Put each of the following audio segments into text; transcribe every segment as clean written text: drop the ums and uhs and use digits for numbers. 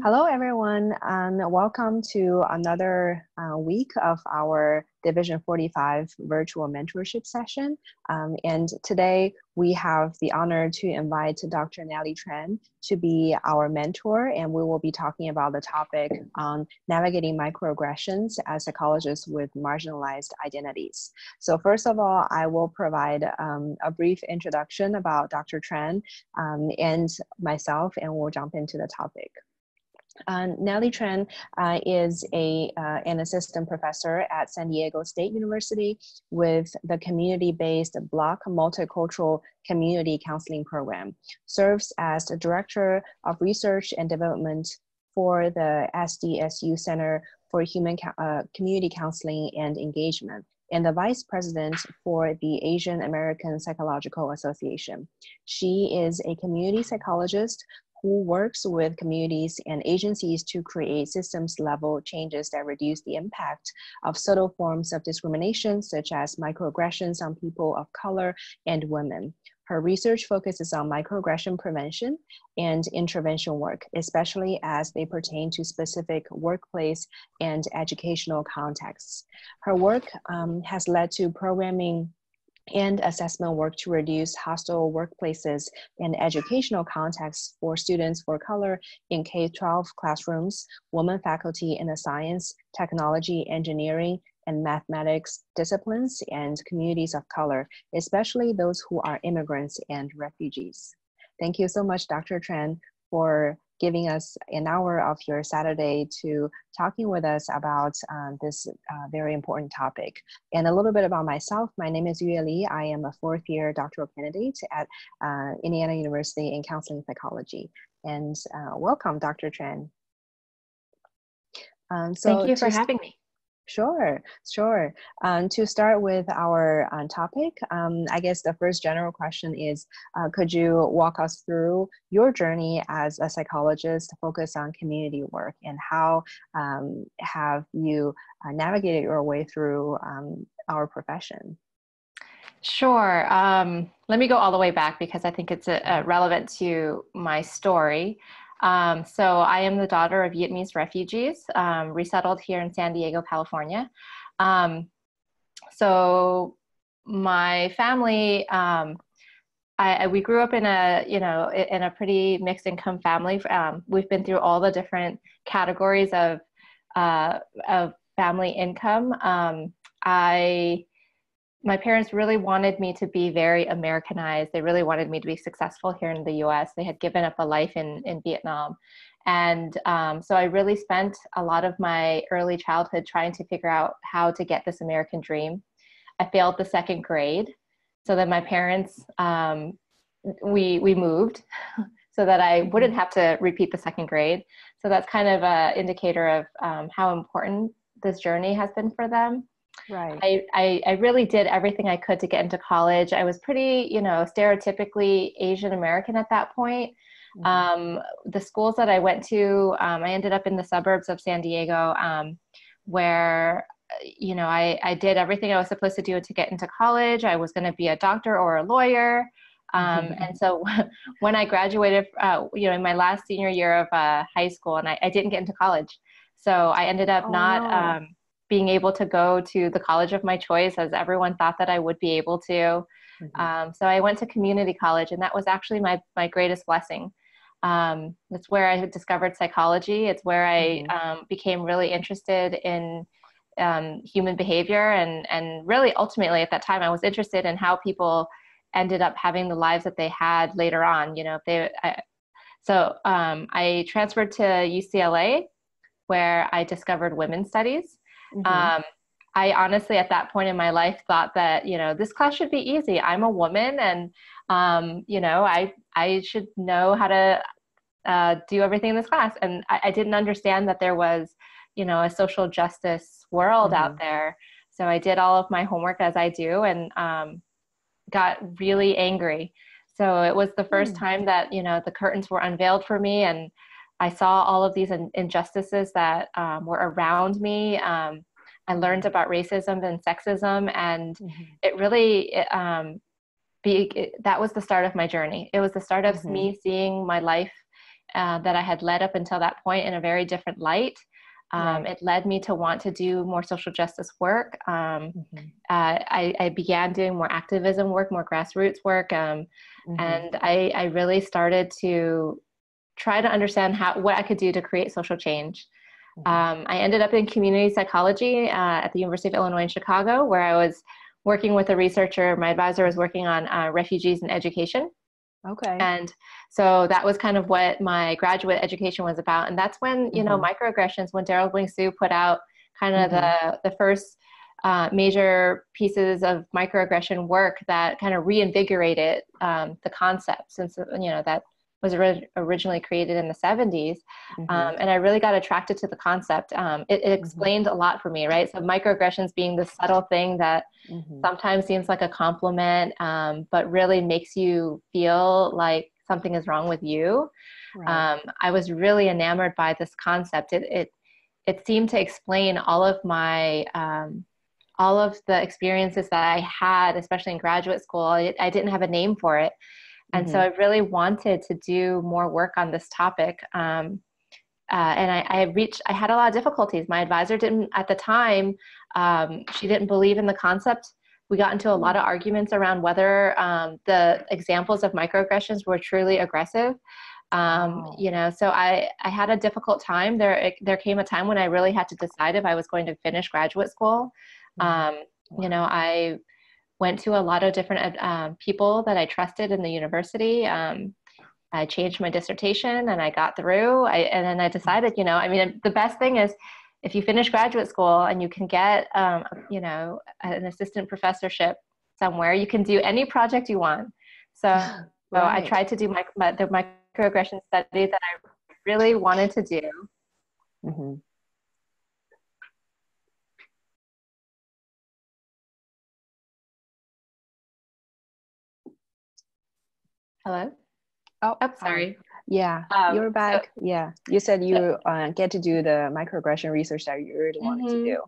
Hello, everyone, and welcome to another week of our Division 45 virtual mentorship session. And today we have the honor to invite Dr. Nellie Tran to be our mentor, and we will be talking about the topic on navigating microaggressions as psychologists with marginalized identities. So first of all, I will provide a brief introduction about Dr. Tran and myself, and we'll jump into the topic. Nellie Tran is an assistant professor at San Diego State University with the community-based Block Multicultural Community Counseling Program, serves as the Director of Research and Development for the SDSU Center for Human Community Counseling and Engagement, and the Vice President for the Asian American Psychological Association. She is a community psychologist who works with communities and agencies to create systems-level changes that reduce the impact of subtle forms of discrimination, such as microaggressions on people of color and women. Her research focuses on microaggression prevention and intervention work, especially as they pertain to specific workplace and educational contexts. Her work has led to programming and assessment work to reduce hostile workplaces and educational contexts for students for color in K-12 classrooms, women faculty in the science, technology, engineering, and mathematics disciplines, and communities of color, especially those who are immigrants and refugees. Thank you so much, Dr. Tran, for giving us an hour of your Saturday to talking with us about this very important topic. And a little bit about myself. My name is Yue Li. I am a fourth-year doctoral candidate at Indiana University in counseling psychology. And welcome, Dr. Tran. Thank you for having me. Sure. To start with our topic, I guess the first general question is, could you walk us through your journey as a psychologist focused on community work, and how have you navigated your way through our profession? Sure. Let me go all the way back because I think it's relevant to my story. So I am the daughter of Vietnamese refugees, resettled here in San Diego, California. So my family, we grew up in a pretty mixed income family. We've been through all the different categories of family income. My parents really wanted me to be very Americanized. They really wanted me to be successful here in the US. They had given up a life in Vietnam. And so I really spent a lot of my early childhood trying to figure out how to get this American dream. I failed the second grade. So then my parents, we moved so that I wouldn't have to repeat the second grade. So that's kind of an indicator of how important this journey has been for them. Right. I really did everything I could to get into college. I was pretty, stereotypically Asian American at that point. Mm-hmm. The schools that I went to, I ended up in the suburbs of San Diego, where, I did everything I was supposed to do to get into college. I was going to be a doctor or a lawyer. And so when I graduated, in my last senior year of high school, and I didn't get into college. So I ended up being able to go to the college of my choice, as everyone thought that I would be able to. Mm-hmm. So I went to community college, and that was actually my greatest blessing. That's where I had discovered psychology. It's where I became really interested in human behavior, and really ultimately at that time I was interested in how people ended up having the lives that they had later on. So I transferred to UCLA, where I discovered women's studies. Mm-hmm. I honestly, at that point in my life, thought that, this class should be easy. I'm a woman, and, I should know how to do everything in this class. And I didn't understand that there was, a social justice world out there. So I did all of my homework as I do, and got really angry. So it was the first time that, the curtains were unveiled for me, and I saw all of these injustices that were around me. I learned about racism and sexism, and it really, that was the start of my journey. It was the start of me seeing my life that I had led up until that point in a very different light. Right. It led me to want to do more social justice work. I began doing more activism work, more grassroots work. And I really started to try to understand what I could do to create social change. I ended up in community psychology at the University of Illinois in Chicago, where I was working with a researcher. My advisor was working on refugees and education. Okay. And so that was kind of what my graduate education was about. And that's when, you know, microaggressions, when Daryl Wing-Sue put out kind of the first major pieces of microaggression work that kind of reinvigorated the concept, since, you know, that was originally created in the 70s. And I really got attracted to the concept. It explained a lot for me, right? So microaggressions being this subtle thing that sometimes seems like a compliment, but really makes you feel like something is wrong with you. Right. I was really enamored by this concept. It seemed to explain all of my, all of the experiences that I had, especially in graduate school. I didn't have a name for it. And so I really wanted to do more work on this topic. And I had a lot of difficulties. My advisor didn't, at the time, she didn't believe in the concept. We got into a lot of arguments around whether the examples of microaggressions were truly aggressive. You know, so I had a difficult time. There came a time when I really had to decide if I was going to finish graduate school. You know, I went to a lot of different people that I trusted in the university. I changed my dissertation and I got through. And then I decided, you know, I mean, the best thing is if you finish graduate school and you can get, you know, an assistant professorship somewhere, you can do any project you want. So, so I tried to do the microaggression study that I really wanted to do. Hello? Oh, sorry. Yeah, you're back. So, yeah, you said you get to do the microaggression research that you really wanted to do.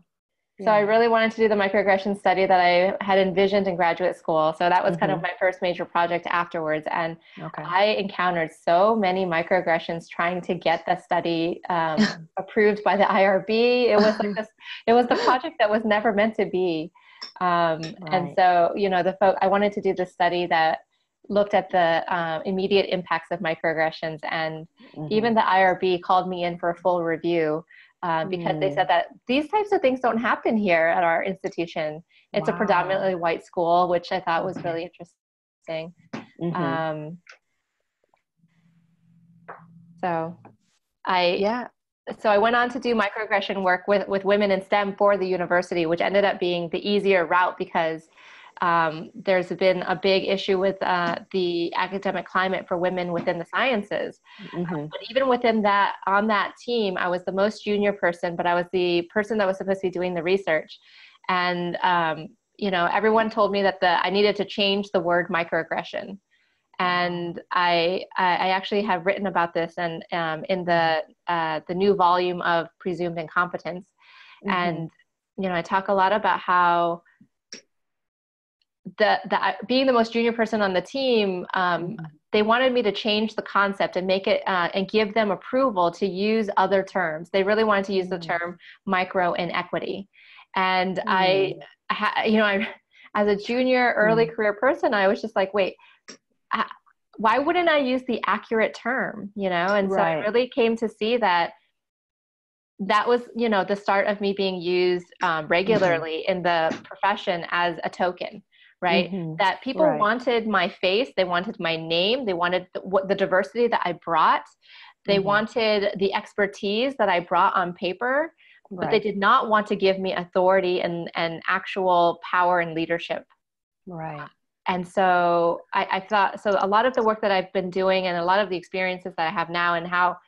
So I really wanted to do the microaggression study that I had envisioned in graduate school. So that was kind of my first major project afterwards. And I encountered so many microaggressions trying to get the study approved by the IRB. It was like this, it was the project that was never meant to be. And so, you know, I wanted to do the study that looked at the immediate impacts of microaggressions, and even the IRB called me in for a full review because they said that these types of things don't happen here at our institution. It's a predominantly white school, which I thought was really interesting. So I went on to do microaggression work with women in STEM for the university, which ended up being the easier route because there's been a big issue with the academic climate for women within the sciences. But even within that, on that team, I was the most junior person, but I was the person that was supposed to be doing the research. And, you know, everyone told me that I needed to change the word microaggression. And I actually have written about this and in the new volume of Presumed Incompetence. And, you know, I talk a lot about how being the most junior person on the team, they wanted me to change the concept and make it and give them approval to use other terms. They really wanted to use the term micro inequity. And you know, as a junior early career person, I was just like, wait, why wouldn't I use the accurate term? You know? And so I really came to see that was, you know, the start of me being used regularly in the profession as a token. Right? That people wanted my face, they wanted my name, they wanted the diversity that I brought, they wanted the expertise that I brought on paper, but they did not want to give me authority and actual power and leadership. And so I thought, so a lot of the work that I've been doing and a lot of the experiences that I have now and how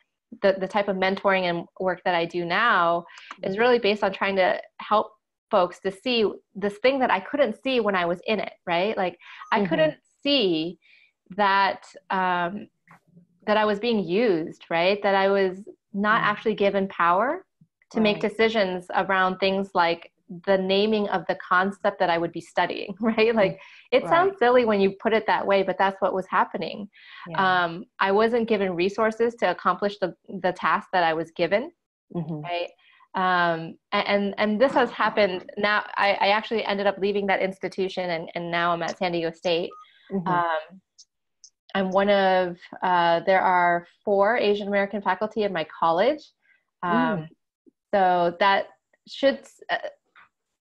the type of mentoring and work that I do now is really based on trying to help folks to see this thing that I couldn't see when I was in it, right? Like I couldn't see that, that I was being used, right? That I was not actually given power to make decisions around things like the naming of the concept that I would be studying, right? Like it Right. sounds silly when you put it that way, but that's what was happening. Yeah. I wasn't given resources to accomplish the task that I was given, right? And this has happened now. I actually ended up leaving that institution, and now I'm at San Diego State. I'm one of, there are 4 Asian American faculty in my college. So that should,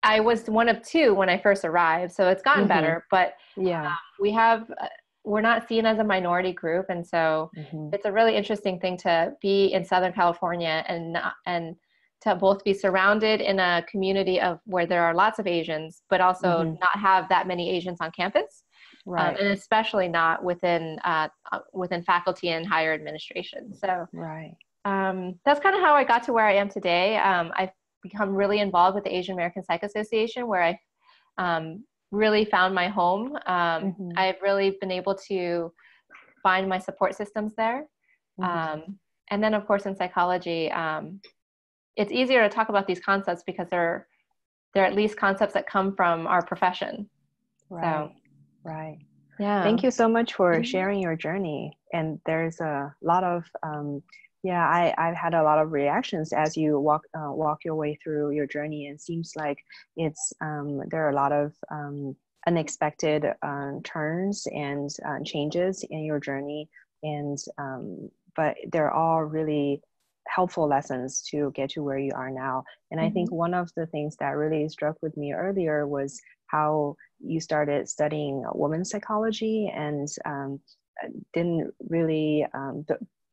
I was one of 2 when I first arrived, so it's gotten better, but we're not seen as a minority group. And so it's a really interesting thing to be in Southern California and to both be surrounded in a community of where there are lots of Asians, but also not have that many Asians on campus. And especially not within faculty and higher administration. So that's kind of how I got to where I am today. I've become really involved with the Asian American Psych Association, where I really found my home. I've really been able to find my support systems there. And then, of course, in psychology, it's easier to talk about these concepts because they're at least concepts that come from our profession. Right. Yeah. Thank you so much for sharing your journey. And there's a lot of, I've had a lot of reactions as you walk your way through your journey. And it seems like there are a lot of unexpected turns and changes in your journey. And, but they're all really helpful lessons to get to where you are now. And I think one of the things that really struck with me earlier was how you started studying women's psychology and didn't really,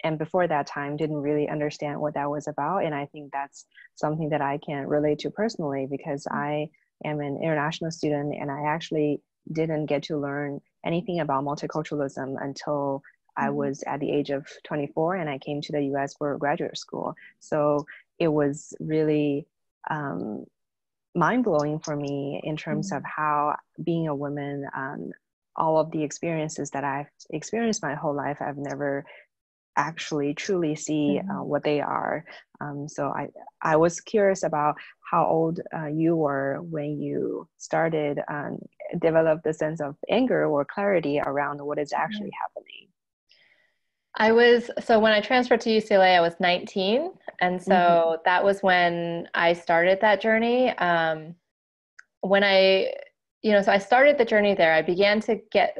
and before that time, didn't really understand what that was about. And I think that's something that I can relate to personally, because I am an international student and I actually didn't get to learn anything about multiculturalism until I was at the age of 24 and I came to the US for graduate school. So it was really mind-blowing for me in terms of how being a woman, all of the experiences that I've experienced my whole life, I've never actually truly see what they are. So I was curious about how old you were when you started develop the sense of anger or clarity around what is actually happening. So when I transferred to UCLA, I was 19. And so that was when I started that journey. So I started the journey there. I began to get,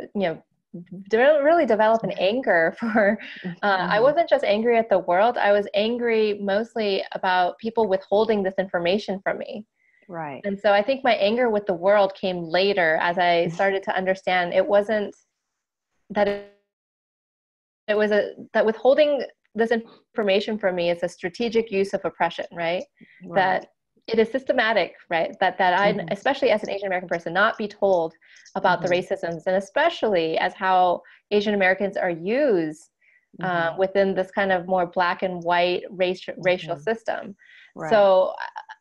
really develop an anger for, I wasn't just angry at the world. I was angry mostly about people withholding this information from me. Right. And so I think my anger with the world came later as I started to understand it wasn't that it was that withholding this information from me is a strategic use of oppression, right? That it is systematic, right? That I, especially as an Asian American person, not be told about the racisms, and especially as how Asian Americans are used within this kind of more black and white racial system. So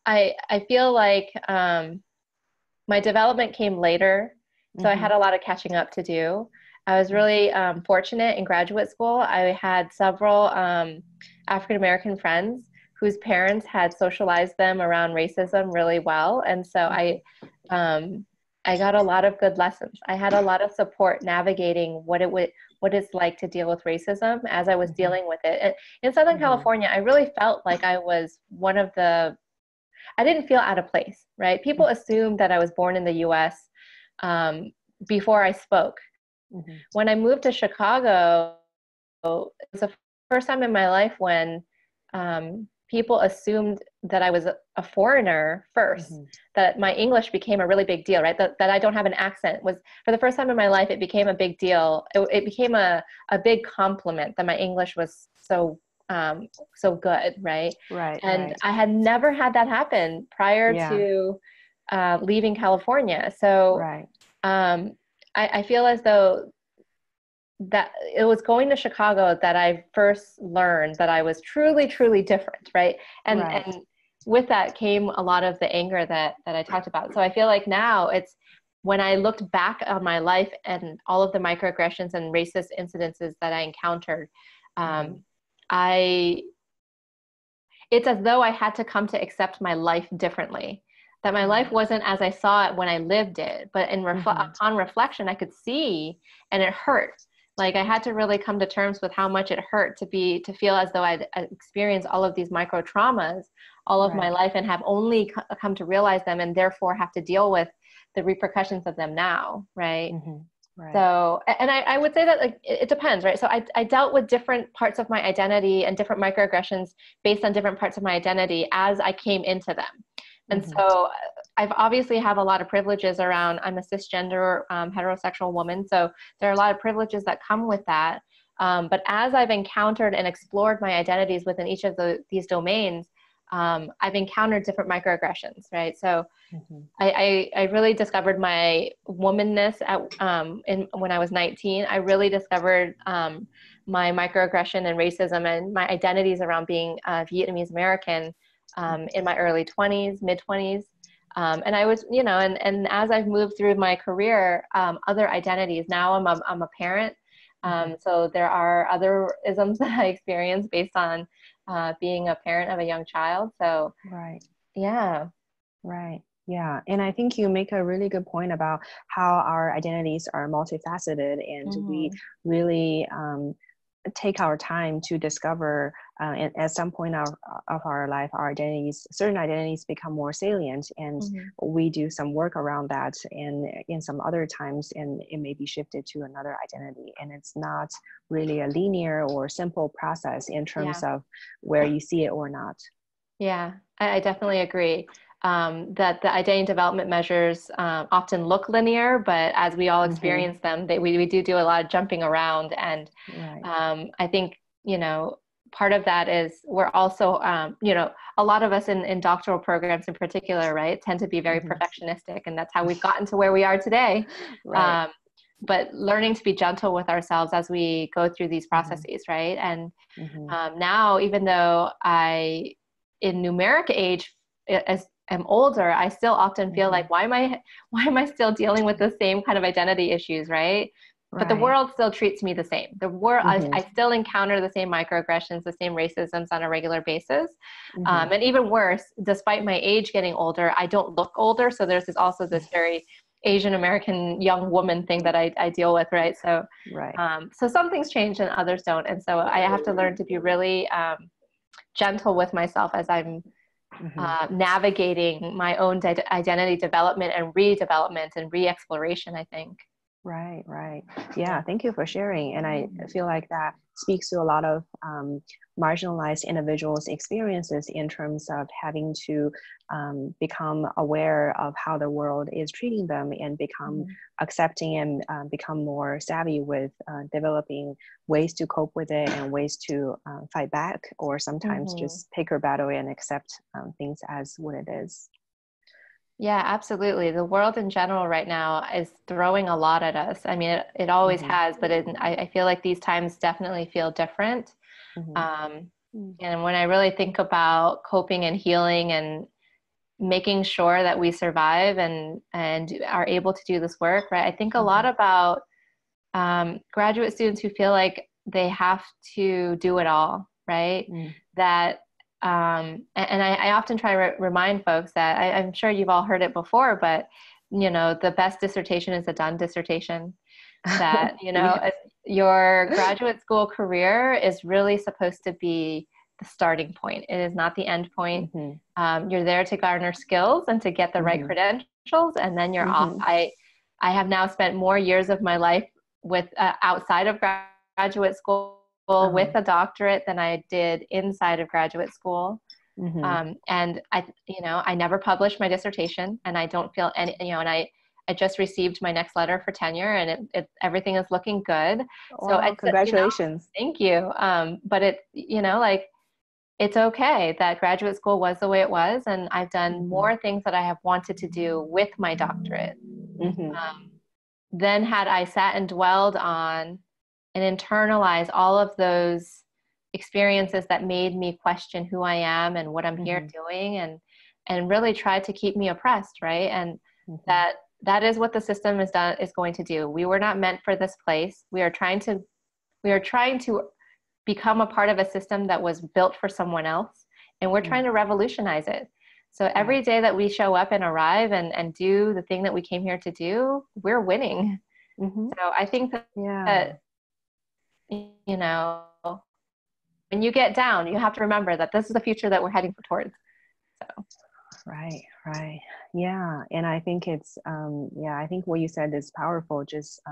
I feel like my development came later, so I had a lot of catching up to do. I was really fortunate in graduate school. I had several African-American friends whose parents had socialized them around racism really well. And so I got a lot of good lessons. I had a lot of support navigating what it's like to deal with racism as I was dealing with it. And in Southern California, I really felt like I was I didn't feel out of place, right? People assumed that I was born in the US before I spoke. When I moved to Chicago, it was the first time in my life when people assumed that I was a foreigner first, that my English became a really big deal, right? That I don't have an accent was, for the first time in my life, it became a big deal. It became a big compliment that my English was so good, right? And I had never had that happen prior to leaving California. So I feel as though that it was going to Chicago that I first learned that I was truly, truly different, right? And with that came a lot of the anger that I talked about. So I feel like now it's when I looked back on my life and all of the microaggressions and racist incidences that I encountered, it's as though I had to come to accept my life differently. that my life wasn't as I saw it when I lived it, but upon reflection, I could see, and it hurt. Like I had to really come to terms with how much it hurt to feel as though I'd experienced all of these micro traumas all of my life and have only come to realize them, and therefore have to deal with the repercussions of them now. Right. Right. So, and I would say that like, it depends, right? So I dealt with different parts of my identity and different microaggressions based on different parts of my identity as I came into them. And so I've obviously have a lot of privileges around, I'm a cisgender heterosexual woman. So there are a lot of privileges that come with that. But as I've encountered and explored my identities within each of these domains, I've encountered different microaggressions, right? So I really discovered my womanness when I was 19. I really discovered my microaggression and racism and my identities around being Vietnamese American in my early 20s, mid 20s. And I was, you know, and as I've moved through my career, other identities. Now I'm a parent. So there are other isms that I experience based on being a parent of a young child. So, yeah. Right. Yeah. And I think you make a really good point about how our identities are multifaceted, and we really take our time to discover and at some point of our life, our identities, certain identities become more salient, and we do some work around that, and in some other times, and it may be shifted to another identity. And it's not really a linear or simple process in terms of where you see it or not. Yeah, I definitely agree. That the identity development measures often look linear, but as we all experience them, we do a lot of jumping around. And I think, you know, part of that is we're also, you know, a lot of us in doctoral programs in particular, right, tend to be very perfectionistic, and that's how we've gotten to where we are today. But learning to be gentle with ourselves as we go through these processes, right? And now, even though in numeric age, as I'm older, I still often feel like, why am I still dealing with the same kind of identity issues, right? But the world still treats me the same. The world, I still encounter the same microaggressions, the same racisms on a regular basis. And even worse, despite my age getting older, I don't look older. So there's also this very Asian American young woman thing that I deal with, right? So, so some things change and others don't. And so I have to learn to be really gentle with myself as I'm navigating my own identity development and redevelopment and re-exploration, I think. Right. Yeah, thank you for sharing. And I feel like that speaks to a lot of marginalized individuals' experiences in terms of having to become aware of how the world is treating them, and become accepting, and become more savvy with developing ways to cope with it, and ways to fight back, or sometimes just pick your battle and accept things as what it is. Yeah, absolutely. The world in general right now is throwing a lot at us. I mean, it always has, but I feel like these times definitely feel different. And when I really think about coping and healing and making sure that we survive and are able to do this work, right? I think a lot about graduate students who feel like they have to do it all, right? That and I often try to remind folks that I'm sure you've all heard it before, but you know, the best dissertation is a done dissertation. That, you know, your graduate school career is really supposed to be the starting point. It is not the end point. You're there to garner skills and to get the right credentials, and then you're off. I have now spent more years of my life with outside of graduate school with a doctorate than I did inside of graduate school. And I never published my dissertation, and I don't feel any, you know, and I just received my next letter for tenure, and everything is looking good. Wow, so congratulations. Thank you. But it's okay that graduate school was the way it was, and I've done more things that I have wanted to do with my doctorate. Then had I sat and dwelled on and internalize all of those experiences that made me question who I am and what I'm here doing, and really try to keep me oppressed, right? And that is what the system is going to do. We were not meant for this place. We are trying to become a part of a system that was built for someone else, and we're trying to revolutionize it. So every day that we show up and arrive and do the thing that we came here to do, we're winning. So I think that, you know, when you get down, you have to remember that this is the future that we're heading towards. So. Right. Yeah. And I think it's, I think what you said is powerful, just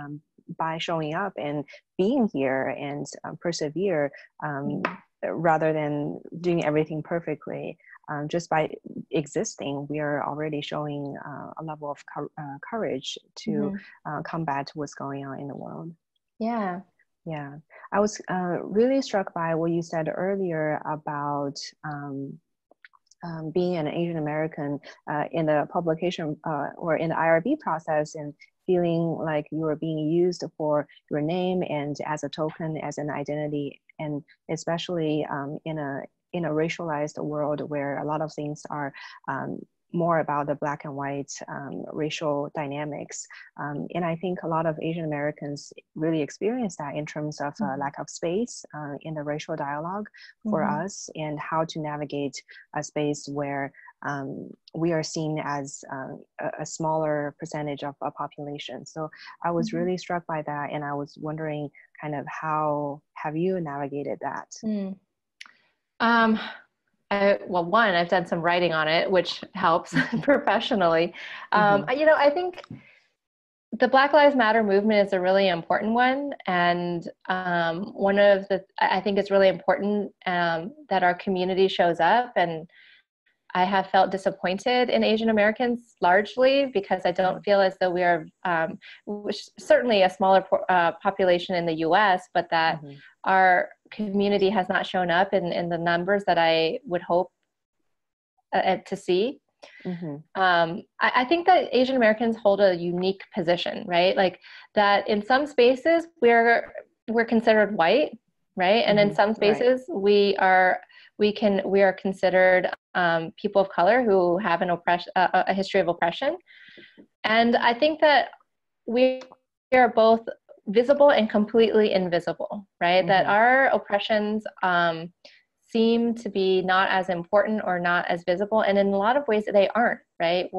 by showing up and being here and persevere, rather than doing everything perfectly. Just by existing, we are already showing a level of courage to combat what's going on in the world. Yeah. I was really struck by what you said earlier about being an Asian American in the publication or in the IRB process, and feeling like you were being used for your name and as a token, as an identity, and especially in a racialized world where a lot of things are more about the black and white racial dynamics. And I think a lot of Asian Americans really experience that in terms of lack of space in the racial dialogue for us, and how to navigate a space where we are seen as a smaller percentage of a population. So I was really struck by that, and I was wondering kind of how have you navigated that? Well, one, I've done some writing on it, which helps professionally. You know, I think the Black Lives Matter movement is a really important one. And one of the, I think it's really important that our community shows up. And I have felt disappointed in Asian Americans largely because I don't feel as though we are certainly a smaller population in the US, but that our community has not shown up in the numbers that I would hope to see. I think that Asian Americans hold a unique position, right? Like that in some spaces we're considered white, right? And in some spaces we are considered people of color who have a history of oppression. And I think that we are both visible and completely invisible, right? That our oppressions seem to be not as important or not as visible. And in a lot of ways they aren't, right?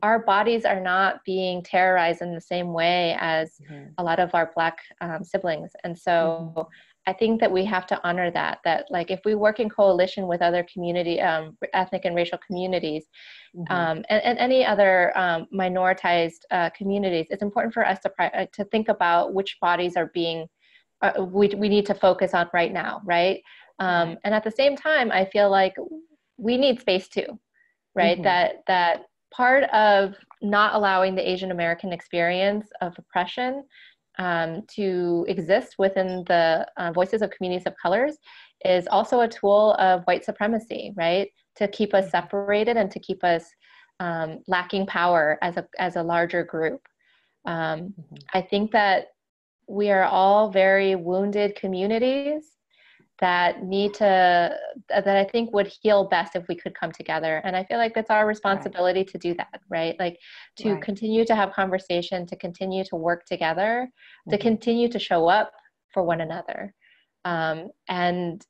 Our bodies are not being terrorized in the same way as a lot of our Black siblings. And so I think that we have to honor that like if we work in coalition with other community, ethnic and racial communities, and any other minoritized communities, it's important for us to think about which bodies are being, we need to focus on right now, right? And at the same time, I feel like we need space too, right? That part of not allowing the Asian American experience of oppression to exist within the voices of communities of colors is also a tool of white supremacy, right? To keep us separated and to keep us lacking power as a larger group. I think that we are all very wounded communities that I think would heal best if we could come together. And I feel like that's our responsibility to do that, right? Like to continue to have conversation, to continue to work together, to continue to show up for one another. And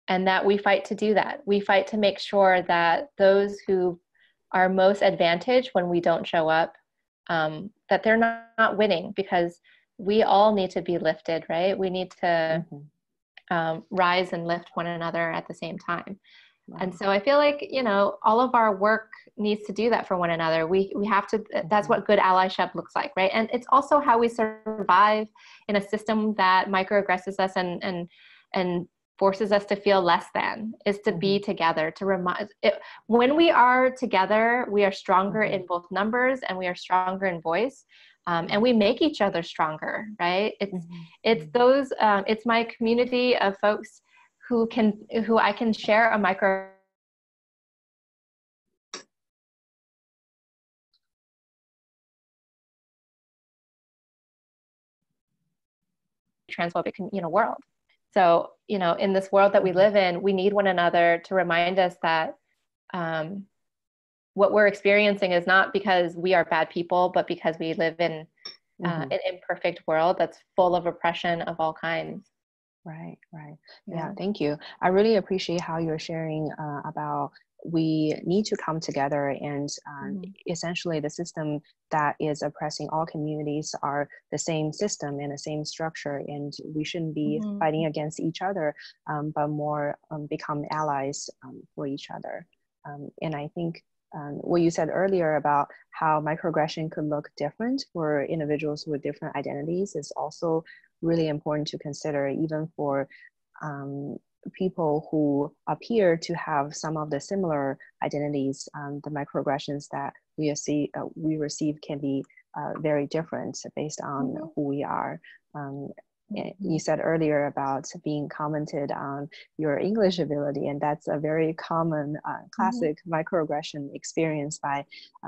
that we fight to do that. We fight to make sure that those who are most advantaged when we don't show up, that they're not winning, because we all need to be lifted, right? We need to rise and lift one another at the same time. And so I feel like, you know, all of our work needs to do that for one another. We have to, that's what good allyship looks like, right? And it's also how we survive in a system that microaggresses us and forces us to feel less than, is to be together, to remind it. When we are together, we are stronger in both numbers and we are stronger in voice. And we make each other stronger, right? It's my community of folks who I can share a micro transphobic, world. So, in this world that we live in, we need one another to remind us that what we're experiencing is not because we are bad people, but because we live in an imperfect world that's full of oppression of all kinds. Right, right. Yeah. Yeah, thank you. I really appreciate how you're sharing about we need to come together and essentially the system that is oppressing all communities are the same system and the same structure, and we shouldn't be fighting against each other, but more become allies for each other. And I think what you said earlier about how microaggression could look different for individuals with different identities is also really important to consider, even for people who appear to have some of the similar identities. The microaggressions that we receive can be very different based on who we are. You said earlier about being commented on your English ability, and that's a very common classic microaggression experienced by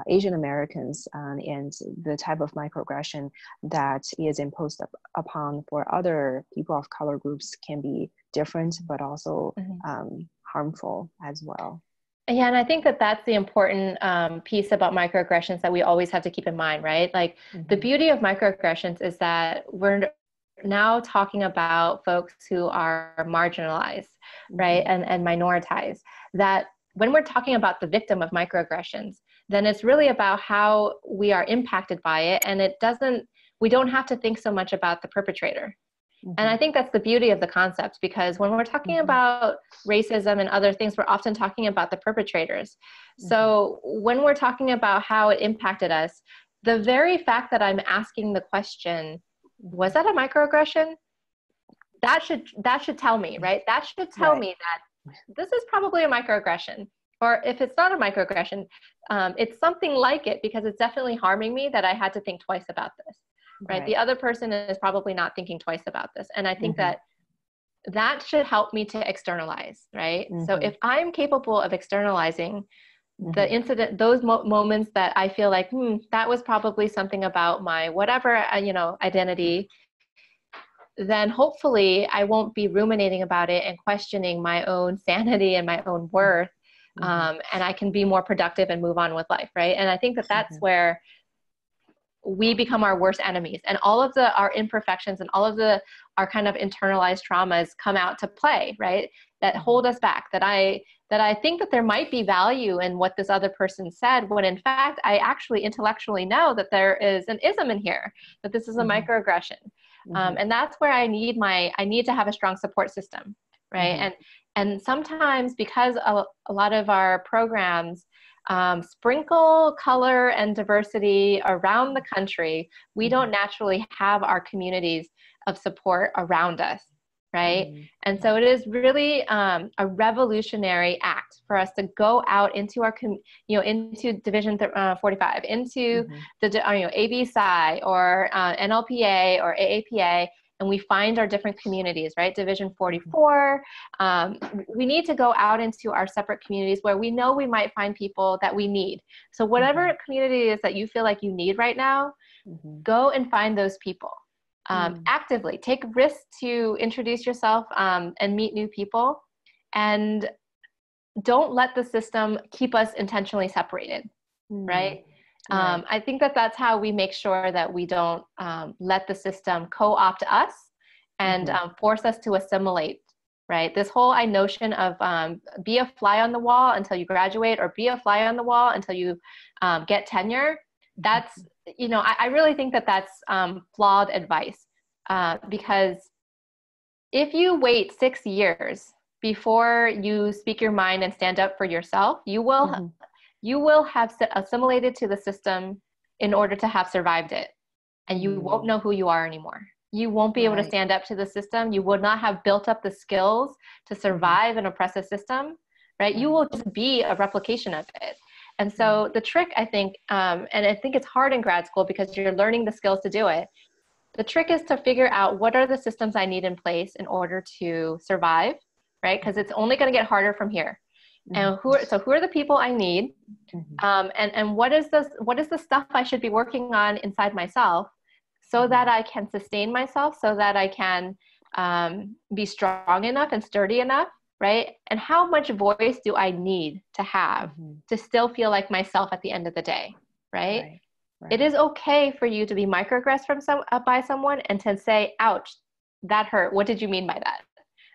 Asian Americans, and the type of microaggression that is imposed upon for other people of color groups can be different, but also harmful as well. Yeah, and I think that that's the important piece about microaggressions that we always have to keep in mind, right? Like the beauty of microaggressions is that we're now talking about folks who are marginalized, right? And minoritized. That when we're talking about the victim of microaggressions, then it's really about how we are impacted by it. And we don't have to think so much about the perpetrator. And I think that's the beauty of the concept, because when we're talking about racism and other things, we're often talking about the perpetrators. So when we're talking about how it impacted us, the very fact that I'm asking the question, was that a microaggression? That should tell me, right? That should tell me that this is probably a microaggression. Or if it's not a microaggression, it's something like it, because it's definitely harming me that I had to think twice about this, right? The other person is probably not thinking twice about this. And I think that should help me to externalize, right? So if I'm capable of externalizing the incident, those moments that I feel like, that was probably something about my whatever, identity, then hopefully I won't be ruminating about it and questioning my own sanity and my own worth. And I can be more productive and move on with life, right? And I think that that's where we become our worst enemies, and all of our imperfections and all of our kind of internalized traumas come out to play, right? That hold us back, that I think that there might be value in what this other person said, when in fact, I actually intellectually know that there is an ism in here, that this is a microaggression. And that's where I need to have a strong support system, right? And sometimes, because a lot of our programs sprinkle color and diversity around the country, we don't naturally have our communities of support around us, right? And so it is really a revolutionary act for us to go out into our, into Division 45, into the ABSI or NLPA or AAPA, and we find our different communities, right? Division 44. We need to go out into our separate communities where we know we might find people that we need. So whatever community it is that you feel like you need right now, go and find those people. Actively take risks to introduce yourself and meet new people, and don't let the system keep us intentionally separated, right? I think that that's how we make sure that we don't let the system co-opt us and force us to assimilate, right? This whole notion of be a fly on the wall until you graduate, or be a fly on the wall until you get tenure. That's, I really think that that's flawed advice, because if you wait 6 years before you speak your mind and stand up for yourself, you will have assimilated to the system in order to have survived it. And you won't know who you are anymore. You won't be able to stand up to the system. You would not have built up the skills to survive an oppressive system, right? You will just be a replication of it. And so the trick, I think, and I think it's hard in grad school because you're learning the skills to do it. The trick is to figure out what are the systems I need in place in order to survive, right? Because it's only going to get harder from here. And who are the people I need? And what is the stuff I should be working on inside myself so that I can sustain myself, so that I can be strong enough and sturdy enough, right? And how much voice do I need to have to still feel like myself at the end of the day, right? It is okay for you to be microaggressed by someone and to say, ouch, that hurt. What did you mean by that?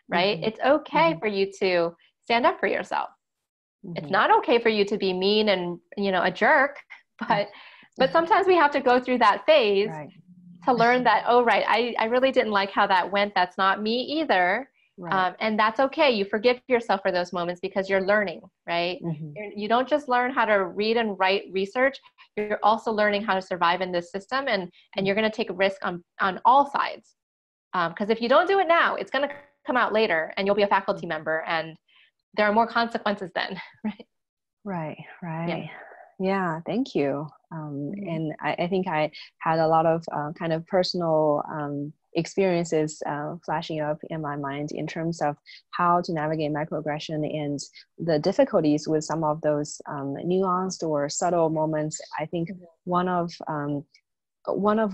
right? It's okay for you to stand up for yourself. It's not okay for you to be mean and, you know, a jerk, but sometimes we have to go through that phase to learn that, oh, right, I really didn't like how that went. That's not me either. And that's okay. You forgive yourself for those moments because you're learning, right? You don't just learn how to read and write research. You're also learning how to survive in this system, and you're going to take a risk on all sides. Because if you don't do it now, it's going to come out later and you'll be a faculty member, and there are more consequences then, right? Yeah, thank you. And I think I had a lot of kind of personal experiences flashing up in my mind in terms of how to navigate microaggression and the difficulties with some of those nuanced or subtle moments. I think one of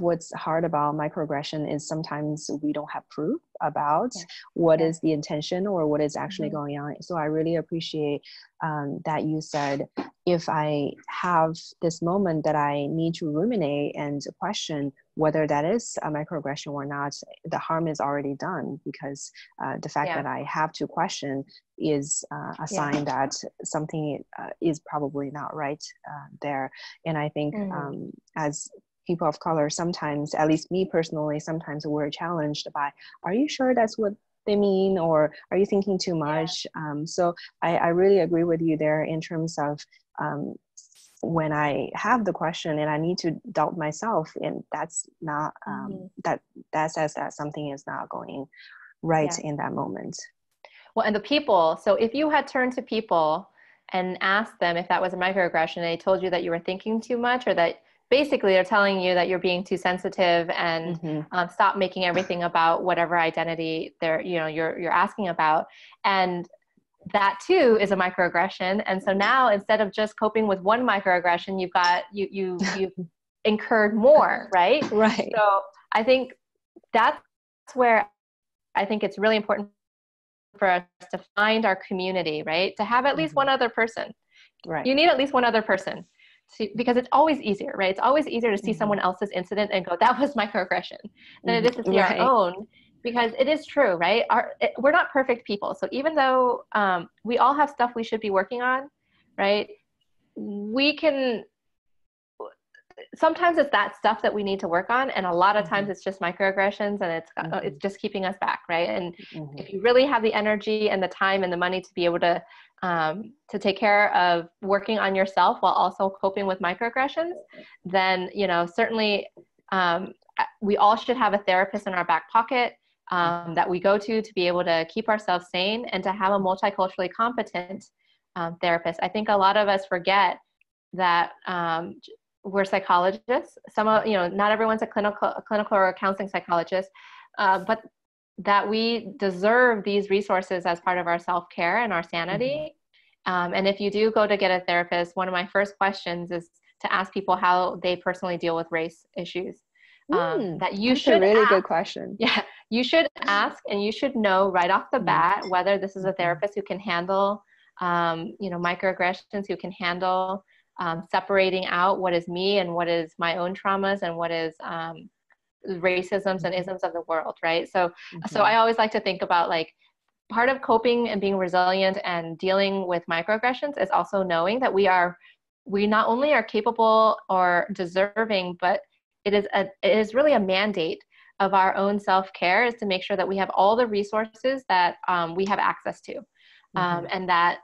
what's hard about microaggression is sometimes we don't have proof about what is the intention or what is actually going on. So I really appreciate that you said, if I have this moment that I need to ruminate and question whether that is a microaggression or not, the harm is already done, because the fact that I have to question is a sign that something is probably not right there. And I think as people of color, sometimes, at least me personally, sometimes we're challenged by, are you sure that's what they mean, or are you thinking too much? So I really agree with you there in terms of when I have the question and I need to doubt myself, and that's not, that says that something is not going right in that moment. Well, and the people, so if you had turned to people and asked them if that was a microaggression, and they told you that you were thinking too much, or that basically they're telling you that you're being too sensitive and stop making everything about whatever identity you're asking about. And that too is a microaggression. And so now, instead of just coping with one microaggression, you've incurred more, right? So I think that's where I think it's really important for us to find our community, right? To have at least one other person. You need at least one other person. Because it's always easier, right? It's always easier to see someone else's incident and go, that was microaggression, than it is to see our own, because it is true, right? We're not perfect people. So even though we all have stuff we should be working on, right? Sometimes it's that stuff that we need to work on. And a lot of times it's just microaggressions, and it's just keeping us back, right? And if you really have the energy and the time and the money to be able to take care of working on yourself while also coping with microaggressions, then, certainly we all should have a therapist in our back pocket that we go to be able to keep ourselves sane, and to have a multiculturally competent therapist. I think a lot of us forget that we're psychologists. Not everyone's a clinical or a counseling psychologist, but that we deserve these resources as part of our self-care and our sanity. And if you do go to get a therapist, one of my first questions is to ask people how they personally deal with race issues. That you should a really ask. Good question. Yeah, you should ask, and you should know right off the bat whether this is a therapist who can handle, microaggressions, who can handle separating out what is me and what is my own traumas and what is racisms and isms of the world, right? So I always like to think about, like, part of coping and being resilient and dealing with microaggressions is also knowing that we not only are capable or deserving, but it is really a mandate of our own self-care, is to make sure that we have all the resources that we have access to. And that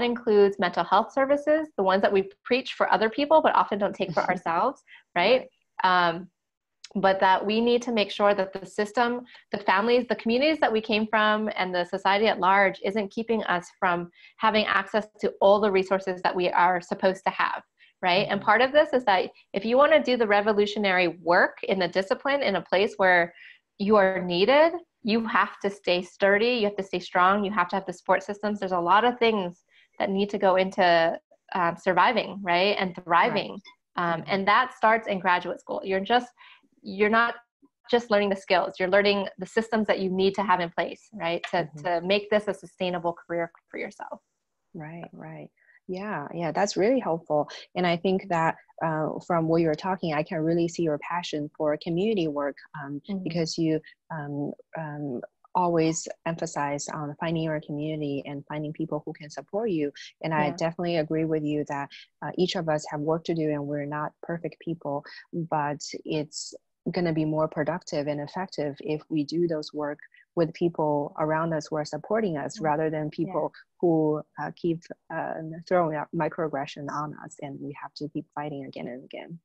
includes mental health services, the ones that we preach for other people, but often don't take for ourselves, right? But that we need to make sure that the system, the families, the communities that we came from, and the society at large isn't keeping us from having access to all the resources that we are supposed to have, right? And part of this is that if you want to do the revolutionary work in the discipline in a place where you are needed, you have to stay sturdy, you have to stay strong, you have to have the support systems. There's a lot of things that need to go into surviving, right? And thriving. And that starts in graduate school. You're not just learning the skills, you're learning the systems that you need to have in place, right? To make this a sustainable career for yourself. Right. Yeah, that's really helpful. And I think that from what you're talking, I can really see your passion for community work because you always emphasize on finding your community and finding people who can support you. And I definitely agree with you that each of us have work to do, and we're not perfect people, but it's going to be more productive and effective if we do those work with people around us who are supporting us, rather than people who keep throwing out microaggression on us, and we have to keep fighting again and again.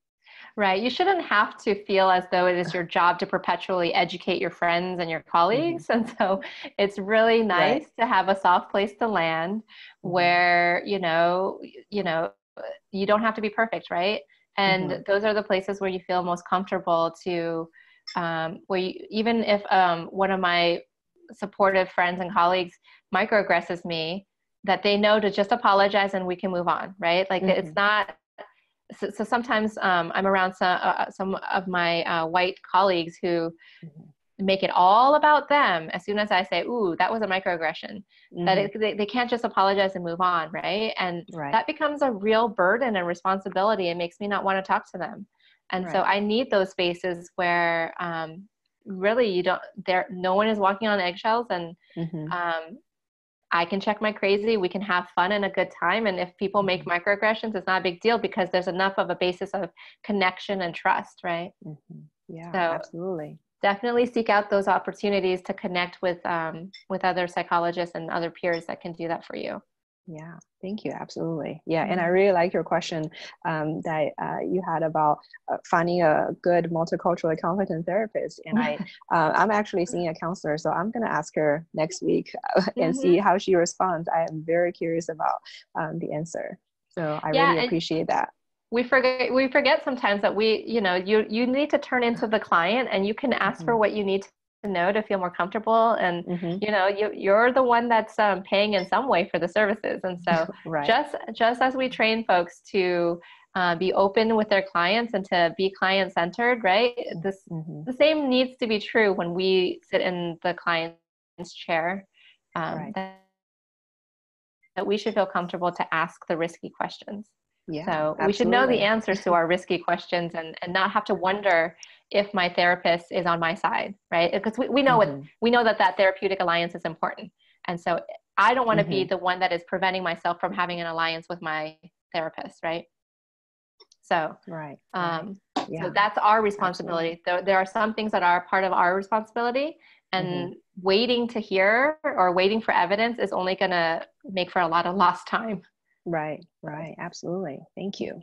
Right. You shouldn't have to feel as though it is your job to perpetually educate your friends and your colleagues. And so it's really nice to have a soft place to land where, you don't have to be perfect, right? And those are the places where you feel most comfortable to, where you, even if one of my supportive friends and colleagues microaggresses me, that they know to just apologize and we can move on, right? Like it's not. So sometimes I'm around some of my white colleagues who make it all about them. As soon as I say, ooh, that was a microaggression, that they can't just apologize and move on, right? And that becomes a real burden and responsibility. It makes me not want to talk to them. And so I need those spaces where really no one is walking on eggshells, and I can check my crazy, we can have fun and a good time. And if people make microaggressions, it's not a big deal because there's enough of a basis of connection and trust, right? Yeah, so absolutely. Definitely seek out those opportunities to connect with other psychologists and other peers that can do that for you. Yeah, thank you. Absolutely. Yeah. And I really like your question that you had about finding a good multiculturally competent therapist. And I'm actually seeing a counselor, so I'm going to ask her next week and see how she responds. I am very curious about the answer. So I really appreciate that. We forget sometimes that you need to turn into the client, and you can ask for what you need to know to feel more comfortable. And you're the one that's paying in some way for the services. And so just as we train folks to be open with their clients and to be client-centered, right? The same needs to be true when we sit in the client's chair. That we should feel comfortable to ask the risky questions. Yeah, so absolutely. We should know the answers to our risky questions and not have to wonder if my therapist is on my side, right? Because we know that therapeutic alliance is important. And so I don't want to be the one that is preventing myself from having an alliance with my therapist, right? So, so that's our responsibility. There are some things that are part of our responsibility, and waiting to hear or waiting for evidence is only going to make for a lot of lost time. Right. Absolutely. Thank you.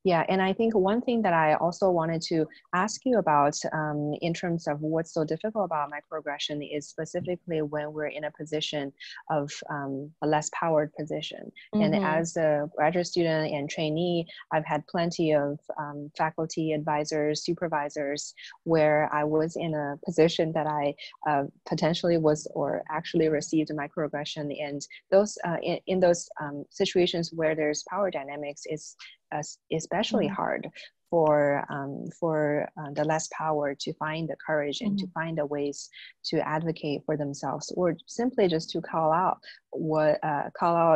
Yeah. And I think one thing that I also wanted to ask you about in terms of what's so difficult about microaggression is specifically when we're in a position of a less powered position. And as a graduate student and trainee, I've had plenty of faculty advisors, supervisors, where I was in a position that I potentially was or actually received a microaggression. And those in those situations where there's power dynamics, it's especially hard for the less power to find the courage and to find the ways to advocate for themselves, or simply just to call out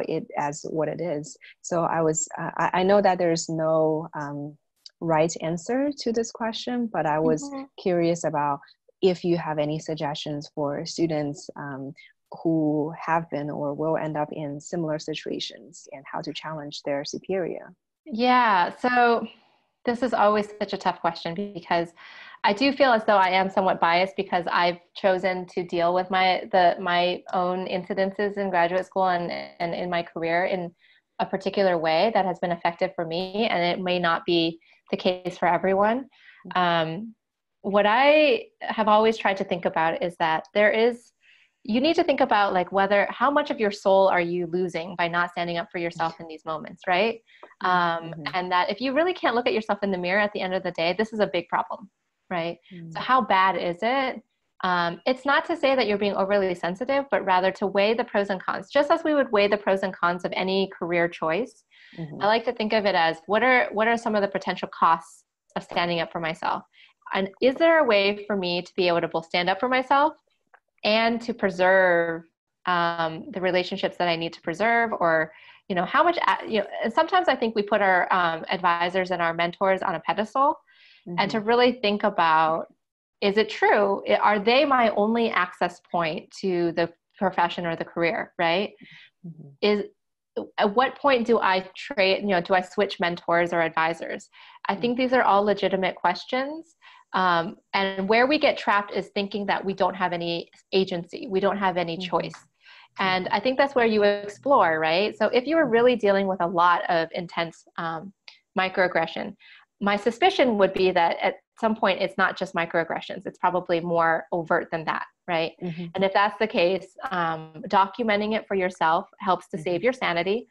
it as what it is. So I know that there's no right answer to this question, but I was curious about if you have any suggestions for students who have been or will end up in similar situations, and how to challenge their superior. Yeah, so this is always such a tough question, because I do feel as though I am somewhat biased because I've chosen to deal with my own incidences in graduate school and in my career in a particular way that has been effective for me, and it may not be the case for everyone. What I have always tried to think about is that you need to think about how much of your soul are you losing by not standing up for yourself in these moments, right? And that if you really can't look at yourself in the mirror at the end of the day, this is a big problem, right? So how bad is it? It's not to say that you're being overly sensitive, but rather to weigh the pros and cons, just as we would weigh the pros and cons of any career choice. I like to think of it as what are some of the potential costs of standing up for myself? And is there a way for me to be able to both stand up for myself and to preserve the relationships that I need to preserve, or, how much, and sometimes I think we put our advisors and our mentors on a pedestal, and to really think about is it true? Are they my only access point to the profession or the career, right? At what point do I do I switch mentors or advisors? I think these are all legitimate questions. And where we get trapped is thinking that we don't have any agency. We don't have any choice. And I think that's where you explore, right? So if you were really dealing with a lot of intense microaggression, my suspicion would be that at some point it's not just microaggressions. It's probably more overt than that, right? And if that's the case, documenting it for yourself helps to save your sanity.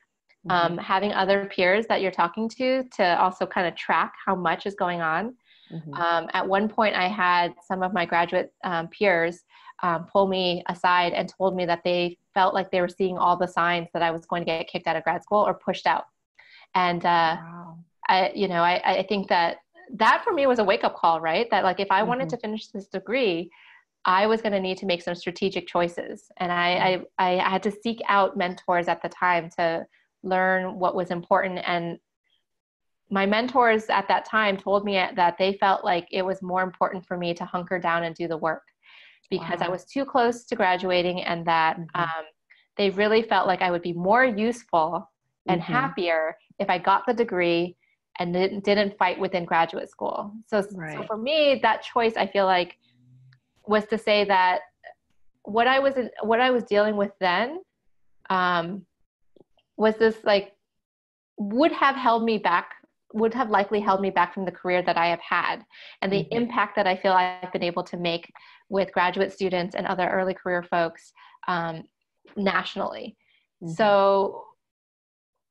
Having other peers that you're talking to also kind of track how much is going on. At one point, I had some of my graduate peers pull me aside and told me that they felt like they were seeing all the signs that I was going to get kicked out of grad school or pushed out. And wow. I think that for me was a wake-up call, right? That like if I wanted to finish this degree, I was going to need to make some strategic choices. And I had to seek out mentors at the time to learn what was important. And my mentors at that time told me that they felt like it was more important for me to hunker down and do the work because I was too close to graduating, and that they really felt like I would be more useful and happier if I got the degree and didn't fight within graduate school. So for me, that choice, I feel like, was to say that what I was dealing with then was this like would have likely held me back from the career that I have had and the impact that I feel I've been able to make with graduate students and other early career folks nationally. So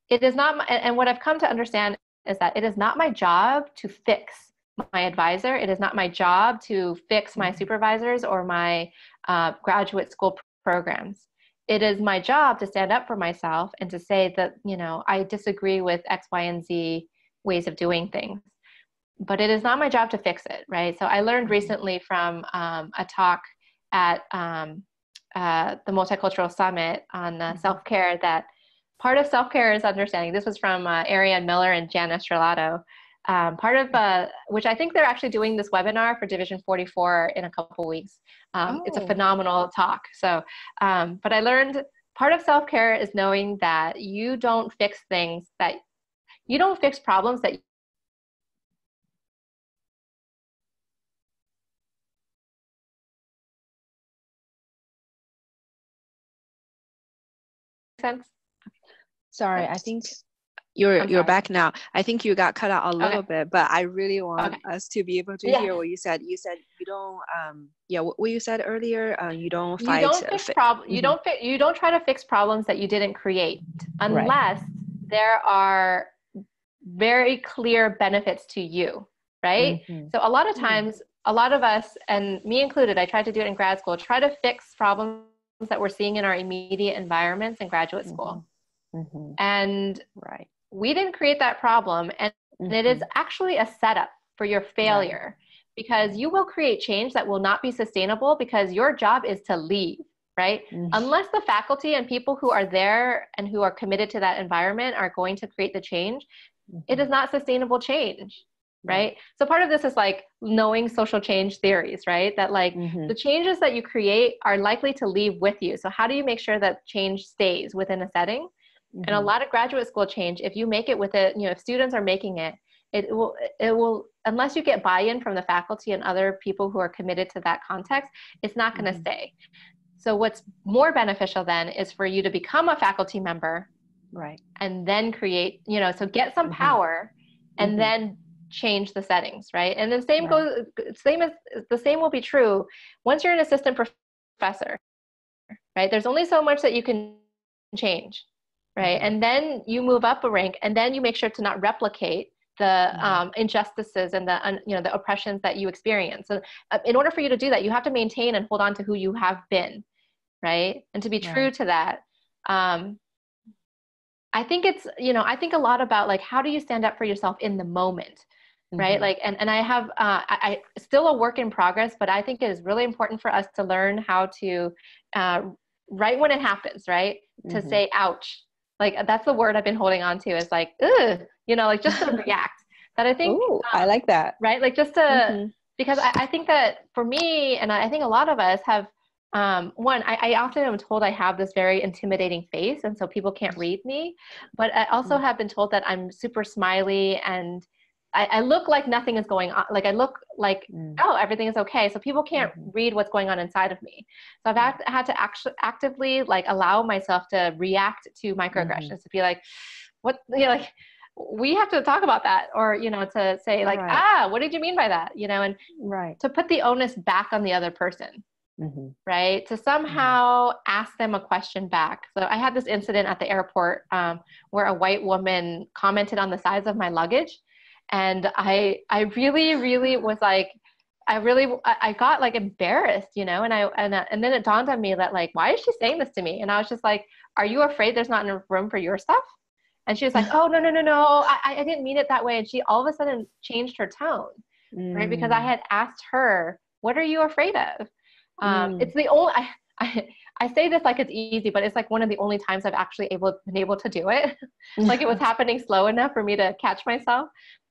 it is not, and what I've come to understand is that it is not my job to fix my advisor. It is not my job to fix my supervisors or my graduate school programs. It is my job to stand up for myself and to say that, I disagree with X, Y, and Z ways of doing things, but it is not my job to fix it, right? So I learned recently from a talk at the Multicultural Summit on self-care that part of self-care is understanding. This was from Ariane Miller and Jan Estrelado. Part of which I think they're actually doing this webinar for Division 44 in a couple weeks. It's a phenomenal talk. So, but I learned part of self-care is knowing that you don't fix problems that sense. Sorry, I think you're back now. I think you got cut out a little bit, but I really want us to be able to hear what you said. You said you don't what you said earlier, you don't fight. You don't try to fix problems that you didn't create unless there are very clear benefits to you, right? So a lot of times, a lot of us, and me included, I tried to do it in grad school, try to fix problems that we're seeing in our immediate environments in graduate school. And we didn't create that problem. And it is actually a setup for your failure because you will create change that will not be sustainable because your job is to leave, right? Unless the faculty and people who are there and who are committed to that environment are going to create the change, it is not sustainable change, right? So part of this is like knowing social change theories, right? That like the changes that you create are likely to leave with you. So how do you make sure that change stays within a setting? And a lot of graduate school change, if you make it with it, if students are making it, it will, unless you get buy-in from the faculty and other people who are committed to that context, it's not going to stay. So what's more beneficial then is for you to become a faculty member, and then create, so get some power and then change the settings, right? And the same will be true once you're an assistant professor, right? There's only so much that you can change. Right. And then you move up a rank and then you make sure to not replicate the injustices and the oppressions that you experience. So in order for you to do that, you have to maintain and hold on to who you have been. Right. And to be true to that, I think it's, I think a lot about like, how do you stand up for yourself in the moment? Right. Like, and I have, I still a work in progress, but I think it is really important for us to learn how to, right when it happens, right. To say, ouch. Like, that's the word I've been holding on to is like, ugh, like just to react. That I think, I like that. Right? Like just to, because I think that for me, and I think a lot of us have, I often am told I have this very intimidating face, and so people can't read me. But I also have been told that I'm super smiley, and I look like nothing is going on. Like I look like, oh, everything is okay. So people can't read what's going on inside of me. So I've had to actually actively like allow myself to react to microaggressions, to be like, what, like, we have to talk about that, or, to say like, what did you mean by that? And to put the onus back on the other person. Right? To somehow ask them a question back. So I had this incident at the airport where a white woman commented on the size of my luggage. And I really, really was like, I got like embarrassed, and then it dawned on me that like, why is she saying this to me? And I was just like, are you afraid there's not enough room for your stuff? And she was like, oh, no. I didn't mean it that way. And she all of a sudden changed her tone, right? Because I had asked her, what are you afraid of? It's the only, I say this like it's easy, but it's like one of the only times I've actually been able to do it. Like it was happening slow enough for me to catch myself.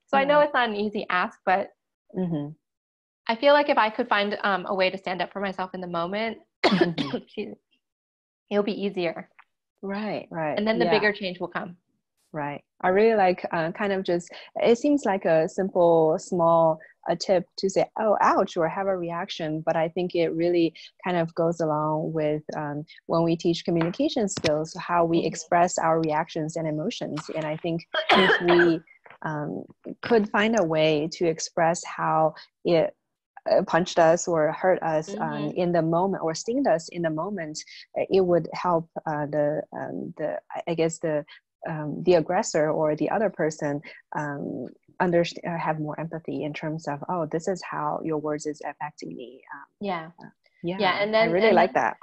So I know it's not an easy ask, but I feel like if I could find a way to stand up for myself in the moment, it'll be easier. Right. And then the bigger change will come. Right. I really like kind of just, it seems like a simple, small tip to say, oh, ouch, or have a reaction. But I think it really kind of goes along with when we teach communication skills, how we express our reactions and emotions. And I think if we could find a way to express how it punched us or hurt us in the moment, or stinged us in the moment, it would help the aggressor or the other person understand, have more empathy in terms of, oh, this is how your words is affecting me. And then I really like that.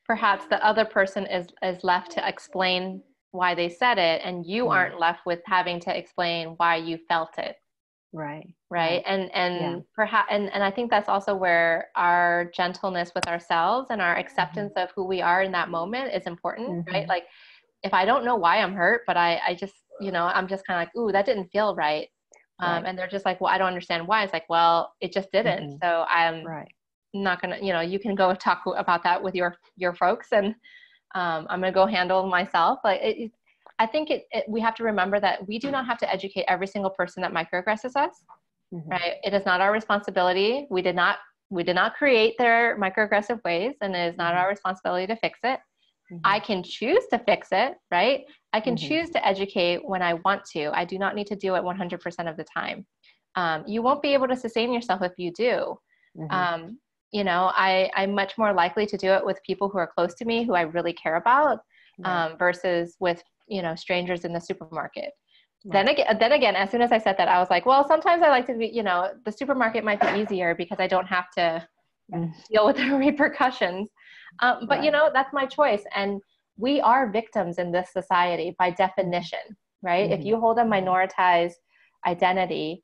Perhaps the other person is left to explain why they said it, and you aren't left with having to explain why you felt it. Right. And perhaps, and I think that's also where our gentleness with ourselves and our acceptance of who we are in that moment is important, right? Like, if I don't know why I'm hurt, but I just, I'm just kind of like, ooh, that didn't feel right. And they're just like, well, I don't understand why. It's like, well, it just didn't. So I'm not going to, you can go talk about that with your folks, and I'm going to go handle myself. Like, I think we have to remember that we do not have to educate every single person that microaggresses us, right? It is not our responsibility. We did not create their microaggressive ways, and it is not our responsibility to fix it. I can choose to fix it, right? I can choose to educate when I want to. I do not need to do it 100% of the time. You won't be able to sustain yourself if you do. I'm much more likely to do it with people who are close to me, who I really care about, versus with, strangers in the supermarket. Then again, as soon as I said that, I was like, well, sometimes I like to be, the supermarket might be easier because I don't have to deal with the repercussions. But that's my choice. And we are victims in this society by definition, right? If you hold a minoritized identity,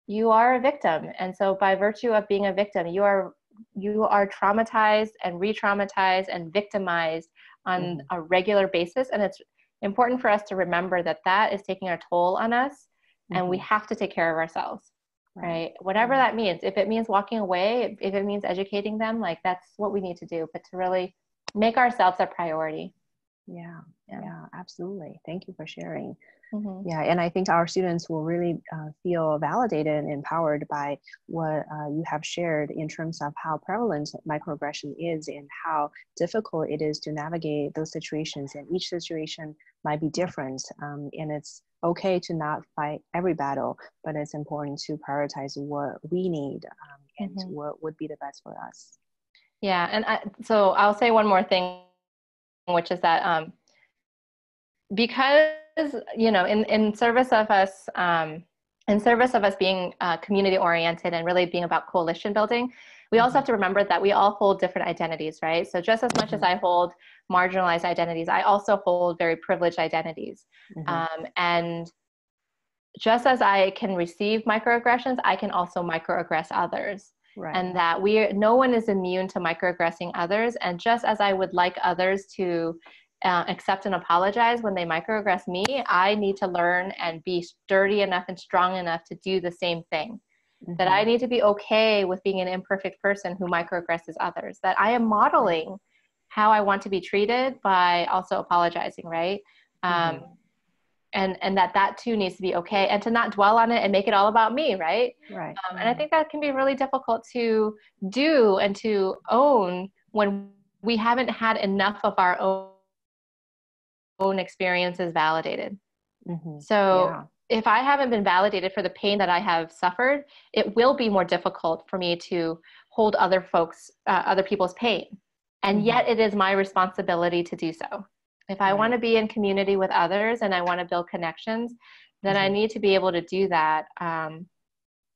you are a victim. And so by virtue of being a victim, you are traumatized and re-traumatized and victimized on a regular basis. And it's important for us to remember that is taking a toll on us, and we have to take care of ourselves. Right. Whatever that means. If it means walking away, if it means educating them, like, that's what we need to do, but to really make ourselves a priority. Yeah, absolutely. Thank you for sharing. Yeah. And I think our students will really feel validated and empowered by what you have shared in terms of how prevalent microaggression is and how difficult it is to navigate those situations. And each situation might be different. And it's okay to not fight every battle, but it's important to prioritize what we need and what would be the best for us. Yeah. And so I'll say one more thing, which is that because, in service of us being community oriented and really being about coalition building, we also have to remember that we all hold different identities, right? So just as much as I hold marginalized identities, I also hold very privileged identities. And just as I can receive microaggressions, I can also microaggress others. And that no one is immune to microaggressing others. And just as I would like others to accept and apologize when they microaggress me, I need to learn and be sturdy enough and strong enough to do the same thing. that I need to be okay with being an imperfect person who microaggresses others, that I am modeling how I want to be treated by also apologizing, right? And that too needs to be okay, and to not dwell on it and make it all about me, right? Right. And I think that can be really difficult to do and to own when we haven't had enough of our own experiences validated. So if I haven't been validated for the pain that I have suffered, it will be more difficult for me to hold other people's pain. And yet it is my responsibility to do so. If I want to be in community with others and I want to build connections, then I need to be able to do that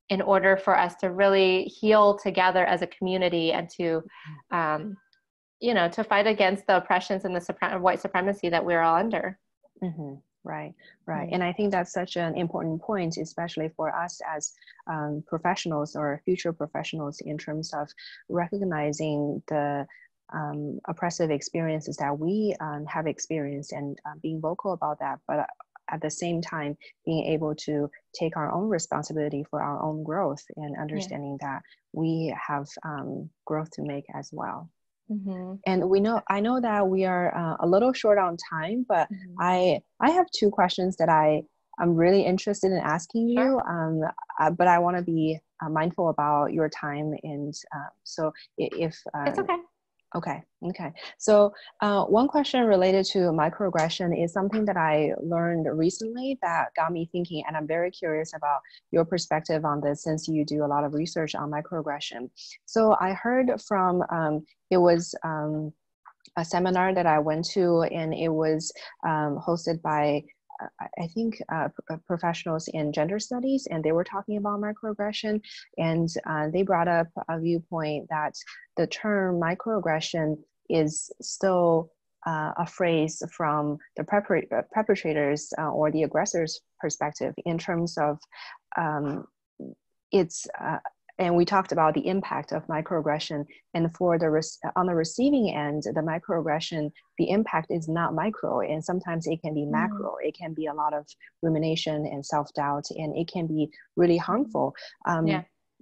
in order for us to really heal together as a community and to, to fight against the oppressions and the white supremacy that we're all under. Right. And I think that's such an important point, especially for us as professionals or future professionals, in terms of recognizing the oppressive experiences that we have experienced and being vocal about that, but at the same time being able to take our own responsibility for our own growth and understanding that we have growth to make as well. And I know that we are a little short on time, but I have two questions that I'm really interested in asking you, but I want to be mindful about your time, and so if it's okay. Okay. So one question related to microaggression is something that I learned recently that got me thinking, and I'm very curious about your perspective on this since you do a lot of research on microaggression. So I heard from, it was a seminar that I went to, and it was hosted by I think professionals in gender studies, and they were talking about microaggression, and they brought up a viewpoint that the term microaggression is still a phrase from the perpetrators or the aggressors' perspective in terms of and we talked about the impact of microaggression, and for on the receiving end, the microaggression, the impact is not micro, and sometimes it can be macro. It can be a lot of rumination and self-doubt, and it can be really harmful.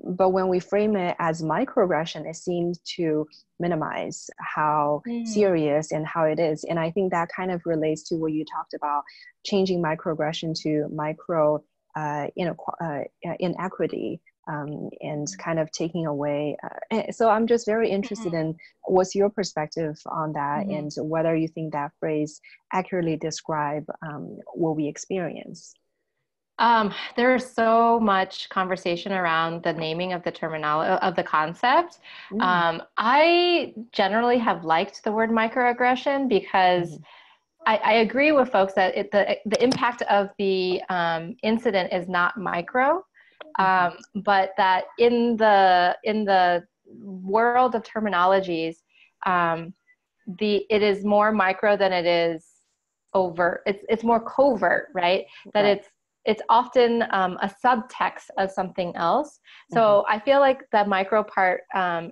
But when we frame it as microaggression, it seems to minimize how serious and how it is. And I think that kind of relates to what you talked about, changing microaggression to micro inequity. And kind of taking away. So I'm just very interested in what's your perspective on that, and whether you think that phrase accurately describe what we experience. There's so much conversation around the naming of the terminology of the concept. I generally have liked the word microaggression because I agree with folks that the impact of the incident is not micro. But that in the world of terminologies, it is more micro than it is overt. It's more covert, right? That it's often a subtext of something else. So I feel like the micro part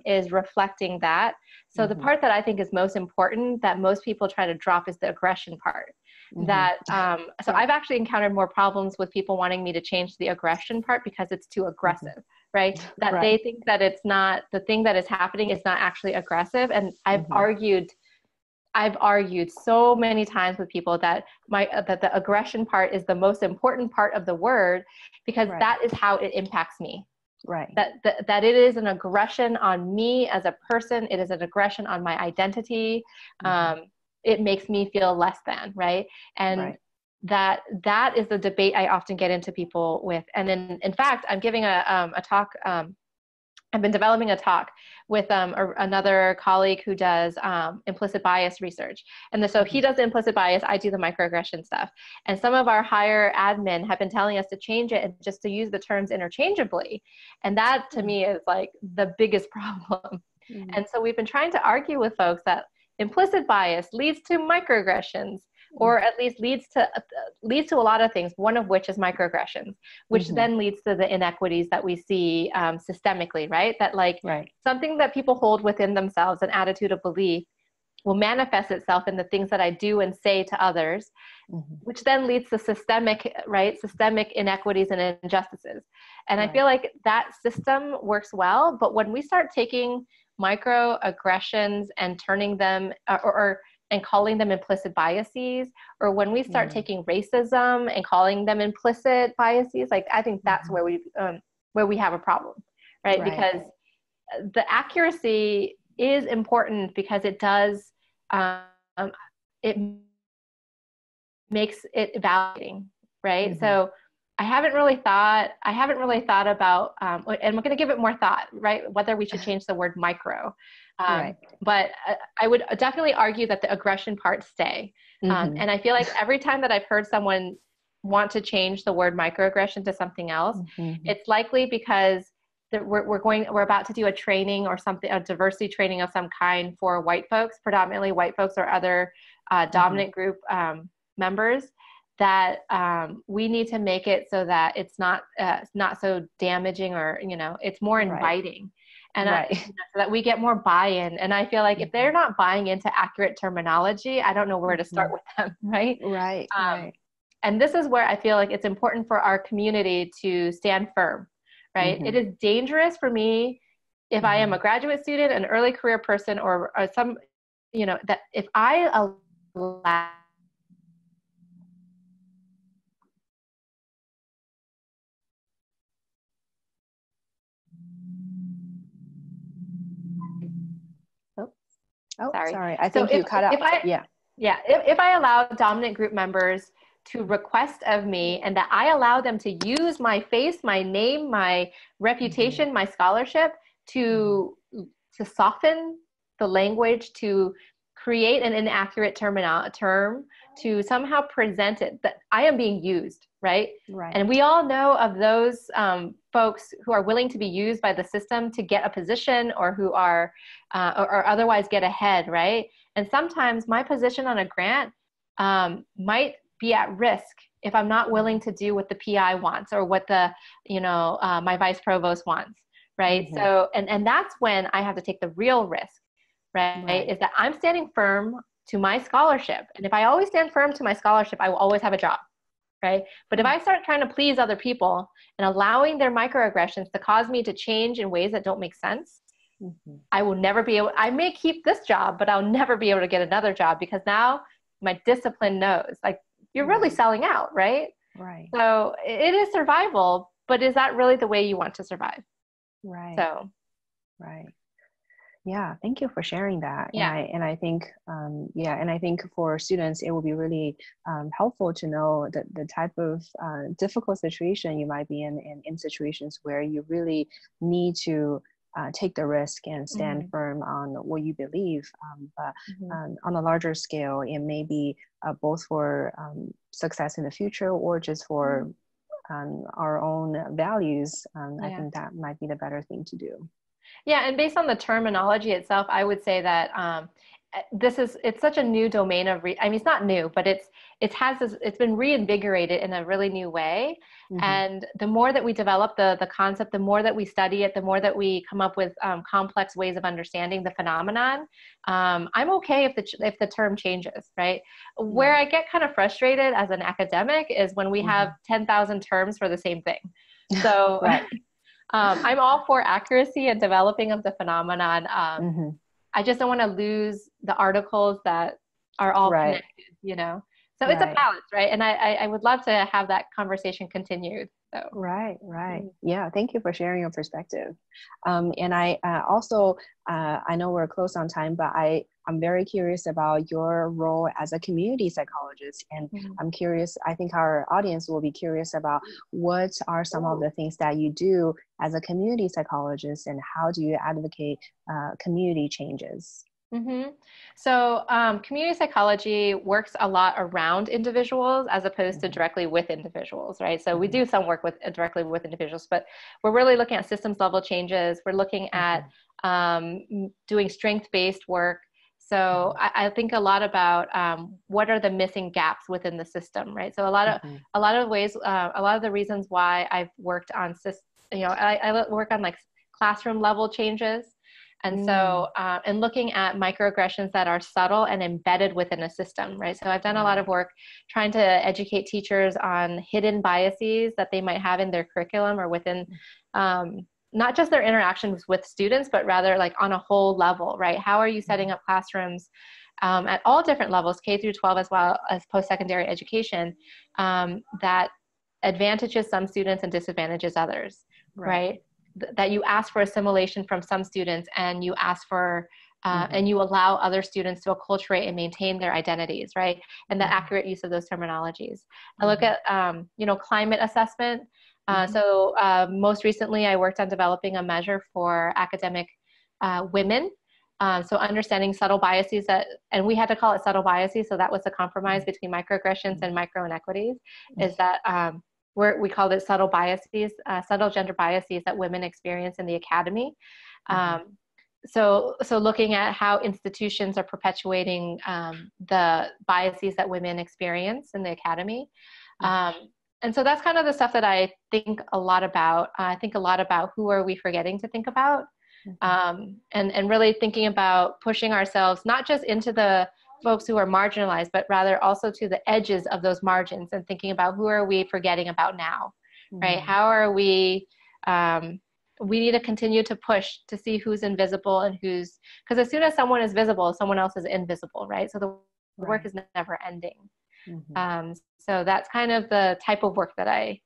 is reflecting that. So the part that I think is most important that most people try to drop is the aggression part. So I've actually encountered more problems with people wanting me to change the aggression part because it's too aggressive, right? That they think that it's not, the thing that is happening is not actually aggressive. And I've argued so many times with people that that the aggression part is the most important part of the word, because that is how it impacts me. That it is an aggression on me as a person. It is an aggression on my identity. It makes me feel less than, right? And that is the debate I often get into people with. And in fact, I'm giving a talk. I've been developing a talk with another colleague who does implicit bias research. And so he does the implicit bias, I do the microaggression stuff. And some of our higher admin have been telling us to change it and just to use the terms interchangeably. And that to me is like the biggest problem. And so we've been trying to argue with folks that implicit bias leads to microaggressions, or at least leads to a lot of things, one of which is microaggressions, which then leads to the inequities that we see systemically, right? That something that people hold within themselves, an attitude of belief, will manifest itself in the things that I do and say to others, which then leads to systemic inequities and injustices. And I feel like that system works well, but when we start taking microaggressions and turning them and calling them implicit biases, or when we start taking racism and calling them implicit biases, like I think that's where we have a problem, right? Because the accuracy is important because it does, it makes it validating, right? So I haven't really thought about, and I'm going to give it more thought, right? Whether we should change the word micro. But I would definitely argue that the aggression parts stay. And I feel like every time that I've heard someone want to change the word microaggression to something else, it's likely because we're about to do a training or something, a diversity training of some kind for white folks, predominantly white folks or other dominant group members, that we need to make it so that it's not so damaging, or it's more inviting, and so that we get more buy-in. And I feel like if they're not buying into accurate terminology, I don't know where to start with them, right? And this is where I feel like it's important for our community to stand firm, right? It is dangerous for me if I am a graduate student, an early career person, or some, that if I allow sorry. I think you cut out. If I allow dominant group members to request of me, and that I allow them to use my face, my name, my reputation, my scholarship to soften the language, to create an inaccurate term, to somehow present it that I am being used, right? And we all know of those folks who are willing to be used by the system to get a position, or who are or otherwise get ahead, right? And sometimes my position on a grant might be at risk if I'm not willing to do what the PI wants, or what the my vice provost wants, right? So and that's when I have to take the real risk, right? Is that I'm standing firm to my scholarship. And if I always stand firm to my scholarship, I will always have a job, right? But if I start trying to please other people and allowing their microaggressions to cause me to change in ways that don't make sense, I will never be able, I may keep this job, but I'll never be able to get another job, because now my discipline knows, like, you're really selling out, right? So it is survival, but is that really the way you want to survive? So. Yeah, thank you for sharing that. And I think, and I think for students, it will be really helpful to know that the type of difficult situation you might be in situations where you really need to take the risk and stand firm on what you believe. But on a larger scale, it may be both for success in the future, or just for our own values. I think that might be the better thing to do. Yeah, and based on the terminology itself, I would say that it's such a new domain of, it's not new, but it's been reinvigorated in a really new way. And the more that we develop the concept, the more that we study it, the more that we come up with complex ways of understanding the phenomenon, I'm okay if the term changes, right? Where I get kind of frustrated as an academic is when we have 10,000 terms for the same thing. So I'm all for accuracy and developing of the phenomenon. I just don't want to lose the articles that are all connected, So it's a balance, right? And I would love to have that conversation continued. So. Yeah, thank you for sharing your perspective. And I also, I know we're close on time, but I'm very curious about your role as a community psychologist. And I'm curious, I think our audience will be curious about what are some of the things that you do as a community psychologist, and how do you advocate community changes? So community psychology works a lot around individuals as opposed to directly with individuals, right? So we do some work directly with individuals, but we're really looking at systems level changes. We're looking at doing strength-based work. So I think a lot about what are the missing gaps within the system, right? So a lot of ways, a lot of the reasons why I've worked on I work on like classroom level changes. And so, and looking at microaggressions that are subtle and embedded within a system, right? So I've done a lot of work trying to educate teachers on hidden biases that they might have in their curriculum or within, not just their interactions with students, but rather like on a whole level, right? How are you setting up classrooms at all different levels, K through 12 as well as post-secondary education, that advantages some students and disadvantages others, right? That you ask for assimilation from some students and you ask for, and you allow other students to acculturate and maintain their identities, right? And the accurate use of those terminologies. I look at, you know, climate assessment. So most recently I worked on developing a measure for academic women. So understanding subtle biases that, and we had to call it subtle biases. So that was the compromise between microaggressions and micro inequities, is that we called it subtle biases, subtle gender biases that women experience in the academy. So looking at how institutions are perpetuating the biases that women experience in the academy. And so that's kind of the stuff that I think a lot about. I think a lot about who are we forgetting to think about, and really thinking about pushing ourselves, not just into the folks who are marginalized, but rather also to the edges of those margins and thinking about who are we forgetting about now, right? How are we, we need to continue to push to see who's invisible and who's, because as soon as someone is visible, someone else is invisible, right? So the work is never ending. So that's kind of the type of work that I.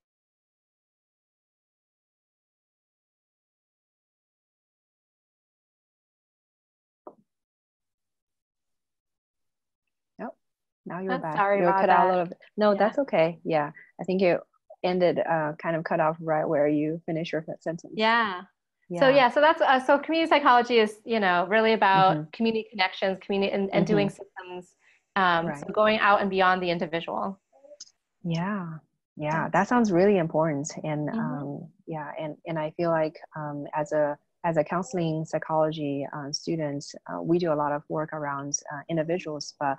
Nope. Now you're back. Sorry You're about cut that. out a little bit. No, that's okay. Yeah. I think you ended kind of cut off right where you finished your sentence. So that's so community psychology is, you know, really about community connections, community and doing systems. So going out and beyond the individual. Yeah, that sounds really important. And and I feel like as a counseling psychology student, we do a lot of work around individuals, but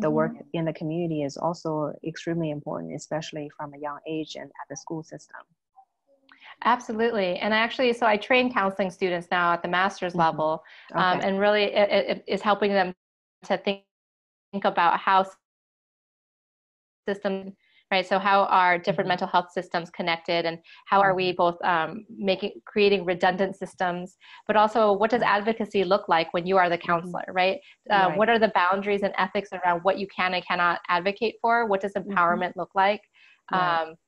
the work in the community is also extremely important, especially from a young age and at the school system. Absolutely. And actually, so I train counseling students now at the master's level, and really it is helping them to think about how systems, right? So how are different mental health systems connected, and how are we both creating redundant systems, but also what does advocacy look like when you are the counselor, right? What are the boundaries and ethics around what you can and cannot advocate for? What does empowerment look like?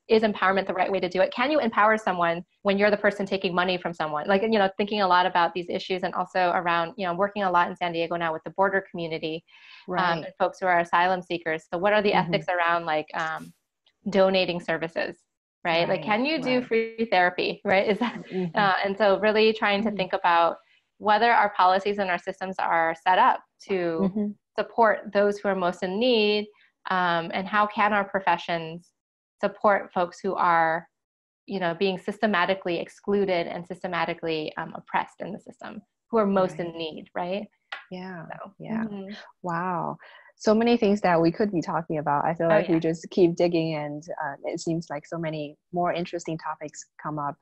Is empowerment the right way to do it? Can you empower someone when you're the person taking money from someone? Like, you know, thinking a lot about these issues, and also around, you know, working a lot in San Diego now with the border community, and folks who are asylum seekers. So what are the ethics around like donating services, right? Like, can you do free therapy, right? Is that, and so really trying to think about whether our policies and our systems are set up to support those who are most in need, and how can our professions support folks who are, you know, being systematically excluded and systematically oppressed in the system, who are most in need, right? Wow. So many things that we could be talking about. I feel like we just keep digging, and it seems like so many more interesting topics come up.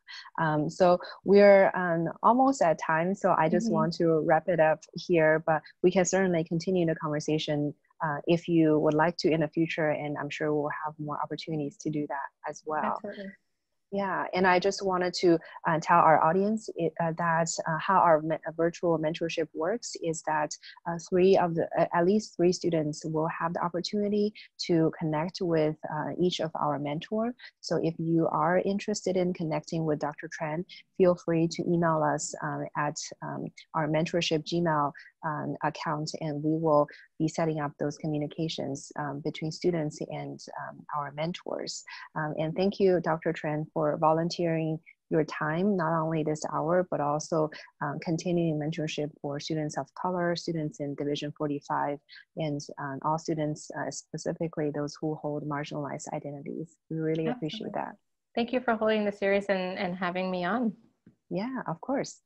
So we're almost at time, so I just want to wrap it up here, but we can certainly continue the conversation if you would like to in the future, and I'm sure we'll have more opportunities to do that as well. Absolutely. Yeah, and I just wanted to tell our audience that how our virtual mentorship works is that at least three students will have the opportunity to connect with each of our mentor. So if you are interested in connecting with Dr. Tran, feel free to email us at our mentorship Gmail account, and we will be setting up those communications between students and our mentors. And thank you, Dr. Tran, for volunteering your time, not only this hour, but also continuing mentorship for students of color, students in Division 45, and all students, specifically those who hold marginalized identities. We really appreciate that. Thank you for holding the series and having me on. Yeah, of course.